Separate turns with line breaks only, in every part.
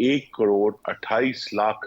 1,28,00,000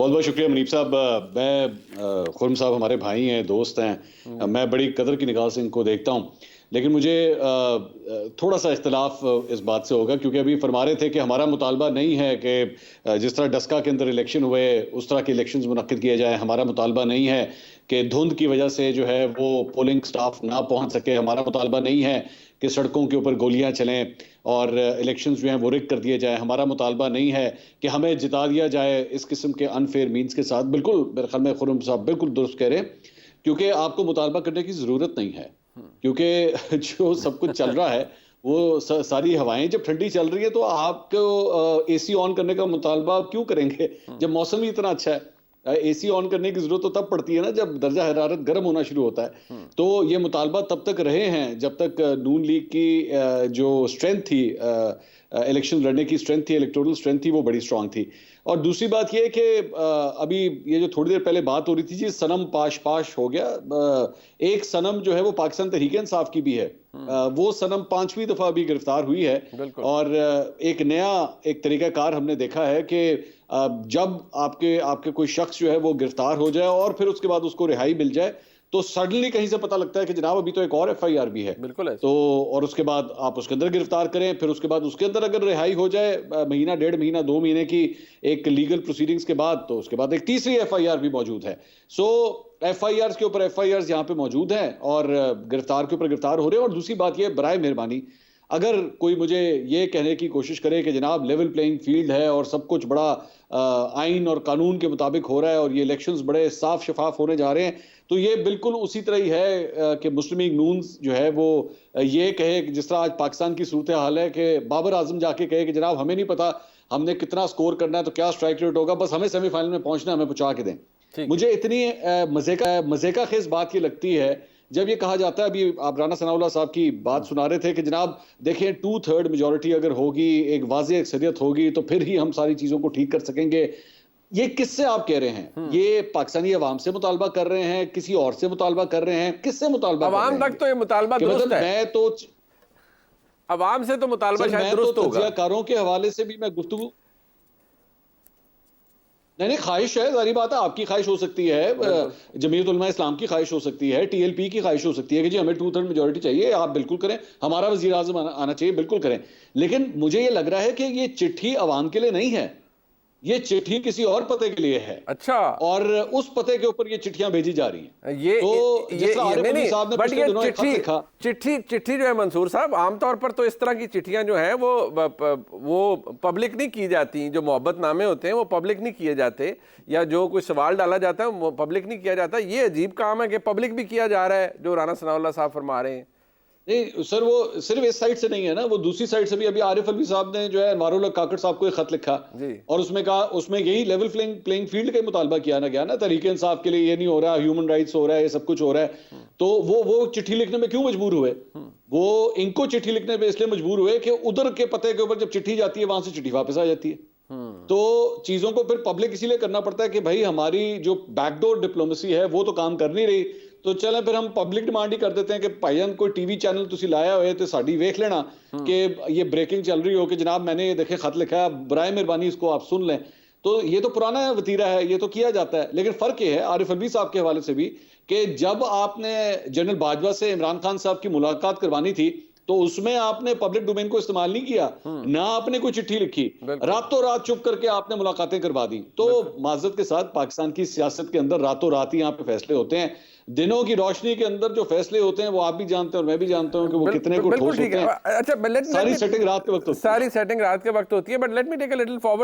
بہت بہت شکریہ منیب صاحب. میں خرم صاحب ہمارے بھائی ہیں، دوست ہیں، میں بڑی قدر کی نگاہ سے ان کو دیکھتا ہوں، لیکن مجھے تھوڑا سا اختلاف اس بات سے ہوگا، کیونکہ ابھی فرما رہے تھے کہ ہمارا مطالبہ نہیں ہے کہ جس طرح ڈسکا کے اندر الیکشن ہوئے اس طرح کے الیکشنز منعقد کیے جائیں. ہمارا مطالبہ نہیں ہے کہ دھند کی وجہ سے جو ہے وہ پولنگ سٹاف نہ پہنچ سکے. ہمارا مطالبہ نہیں ہے کہ سڑکوں کے اوپر گولیاں چلیں اور الیکشنز جو ہیں وہ رگ کر دیے جائیں. ہمارا مطالبہ نہیں ہے کہ ہمیں جتا دیا جائے اس قسم کے انفیئر مینز کے ساتھ. بالکل میرے خیال میں خرم صاحب بالکل درست کہہ رہے ہیں، کیونکہ آپ کو مطالبہ کرنے کی ضرورت نہیں ہے، کیونکہ جو سب کچھ چل رہا ہے وہ ساری ہوائیں جب ٹھنڈی چل رہی ہے تو آپ کو اے سی آن کرنے کا مطالبہ آپ کیوں کریں گے جب موسم ہی اتنا اچھا ہے؟ اے سی آن کرنے کی ضرورت تو تب پڑتی ہے نا جب درجہ حرارت گرم ہونا شروع ہوتا ہے. تو یہ مطالبہ تب تک رہے ہیں جب تک نون لیگ کی جو اسٹرینتھ تھی، الیکشن لڑنے کی اسٹرینتھ تھی، الیکٹورل اسٹرینتھ تھی، وہ بڑی اسٹرانگ تھی. اور دوسری بات یہ کہ ابھی یہ جو تھوڑی دیر پہلے بات ہو رہی تھی جی صنم پاش ہو گیا، ایک صنم جو ہے وہ پاکستان تحریک انصاف کی بھی ہے، وہ صنم 5ویں دفعہ ابھی گرفتار ہوئی ہے. اور ایک نیا ایک طریقہ کار ہم نے دیکھا ہے کہ جب آپ کے کوئی شخص جو ہے وہ گرفتار ہو جائے اور پھر اس کے بعد اس کو رہائی مل جائے تو سڈنلی کہیں سے پتہ لگتا ہے کہ جناب ابھی تو ایک اور ایف آئی آر بھی ہے.
بالکل ہے.
تو اور اس کے بعد آپ اس کے اندر گرفتار کریں، پھر اس کے بعد اس کے اندر اگر رہائی ہو جائے مہینہ، 1.5 مہینہ، 2 مہینے کی ایک لیگل پروسیڈنگز کے بعد، تو اس کے بعد ایک تیسری ایف آئی آر بھی موجود ہے. سو ایف آئی آرز کے اوپر ایف آئی آرز یہاں پہ موجود ہیں اور گرفتار کے اوپر گرفتار ہو رہے ہیں. اور دوسری بات یہ برائے مہربانی اگر کوئی مجھے یہ کہنے کی کوشش کرے کہ جناب لیول پلینگ فیلڈ ہے اور سب کچھ بڑا آئین اور قانون کے مطابق ہو رہا ہے اور یہ الیکشنز بڑے صاف شفاف ہونے جا رہے ہیں، تو یہ بالکل اسی طرح ہی ہے کہ مسلم لیگ نون جو ہے وہ یہ کہے کہ جس طرح آج پاکستان کی صورتحال ہے کہ بابر اعظم جا کے کہے کہ جناب ہمیں نہیں پتا ہم نے کتنا سکور کرنا ہے، تو کیا اسٹرائک ریٹ ہوگا، بس ہمیں سیمی فائنل میں پہنچنا ہے، ہمیں پہنچا کے دیں. مجھے اتنی مزے کا خیز بات یہ لگتی ہے جب یہ کہا جاتا ہے، ابھی آپ رانا ثناء اللہ صاحب کی بات سنا رہے تھے کہ جناب دیکھیں 2/3 میجورٹی اگر ہوگی، ایک واضح اکثریت ہوگی تو پھر ہی ہم ساری چیزوں کو ٹھیک کر سکیں گے. یہ کس سے آپ کہہ رہے ہیں؟ یہ پاکستانی عوام سے مطالبہ کر رہے ہیں، کسی اور سے مطالبہ کر رہے ہیں، کس سے مطالبہ کر رہے ہیں؟
عوام تک تو یہ مطالبہ درست ہے،
میں تو
عوام سے تو مطالبہ شاید درست ہوگا.
تجزیہ کاروں کے حوالے سے بھی میں گفتگو نہیں، خواہش ہے، ظاہری بات ہے، آپ کی خواہش ہو سکتی ہے، جمعیت علماء اسلام کی خواہش ہو سکتی ہے، ٹی ایل پی کی خواہش ہو سکتی ہے کہ جی ہمیں 2/3 میجورٹی چاہیے، آپ بالکل کریں، ہمارا وزیر اعظم آنا چاہیے، بالکل کریں. لیکن مجھے یہ لگ رہا ہے کہ یہ چٹھی عوام کے لیے نہیں ہے، یہ چٹھی کسی اور پتے کے لیے ہے.
اچھا. اور
اس پتے کے اوپر یہ چٹھیاں بھیجی جا رہی ہیں.
چٹھی جو ہے منصور صاحب عام طور پر تو اس طرح کی چٹھیاں جو ہیں وہ پبلک نہیں کی جاتی، جو محبت نامے ہوتے ہیں وہ پبلک نہیں کیے جاتے، یا جو کوئی سوال ڈالا جاتا ہے وہ پبلک نہیں کیا جاتا. یہ عجیب کام ہے کہ پبلک بھی کیا جا رہا ہے جو رانا ثناء اللہ صاحب فرما رہے ہیں.
نہیں سر، وہ صرف اس سائٹ سے نہیں ہے نا، وہ دوسری سائٹ سے بھی. ابھی عارف الوی صاحب نے جو ہے انوار اللہ کاکڑ صاحب کو ایک خط لکھا اور اس میں کہا، اس میں یہی لیول پلینگ فیلڈ کا مطالبہ کیا نہ گیا نا، تحریک انصاف کے لیے یہ نہیں ہو رہا، ہیومن رائٹس ہو رہا ہے، یہ سب کچھ ہو رہا ہے. تو وہ چٹھی لکھنے میں کیوں مجبور ہوئے؟ وہ ان کو چٹھی لکھنے پہ اس لیے مجبور ہوئے کہ ادھر کے پتے کے اوپر جب چٹھی جاتی ہے وہاں سے چٹھی واپس آ جاتی ہے. تو چیزوں کو پھر پبلک اسی لیے کرنا پڑتا ہے کہ بھائی ہماری جو بیک ڈور ڈپلومیسی ہے وہ تو کام کر نہیں رہی، تو چلیں پھر ہم پبلک ڈیمانڈ ہی کر دیتے ہیں کہ بھائی جان کوئی ٹی وی چینل تسی لایا ہوئے تو ساڈی ویکھ لینا کہ یہ بریکنگ چل رہی ہو کہ جناب میں نے یہ دیکھیں خط لکھا ہے، برائے مہربانی اس کو آپ سن لیں. تو یہ تو پرانا وتیرہ ہے، یہ تو کیا جاتا ہے. لیکن فرق یہ ہے عارف الوی صاحب کے حوالے سے بھی کہ جب آپ نے جنرل باجوہ سے عمران خان صاحب کی ملاقات کروانی تھی تو اس میں آپ نے پبلک ڈومین کو استعمال نہیں کیا، نہ آپ نے کوئی چٹھی لکھی، راتوں رات چپ کر کے آپ نے ملاقاتیں کروا دی. تو معذرت کے ساتھ پاکستان کی سیاست کے اندر راتوں رات ہی یہاں پہ فیصلے ہوتے ہیں. دنوں کی روشنی کے اندر جو فیصلے ہوتے ہیں وہ آپ بھی جانتے ہیں اور میں بھی جانتا ہوں کہ وہ کتنے کو ٹھوس ہوتے ہیں.
اچھا،
ساری سیٹنگ رات کے وقت ہوتی ہے.
ساری سیٹنگ رات کے وقت ہوتی ہے. But let me take a little forward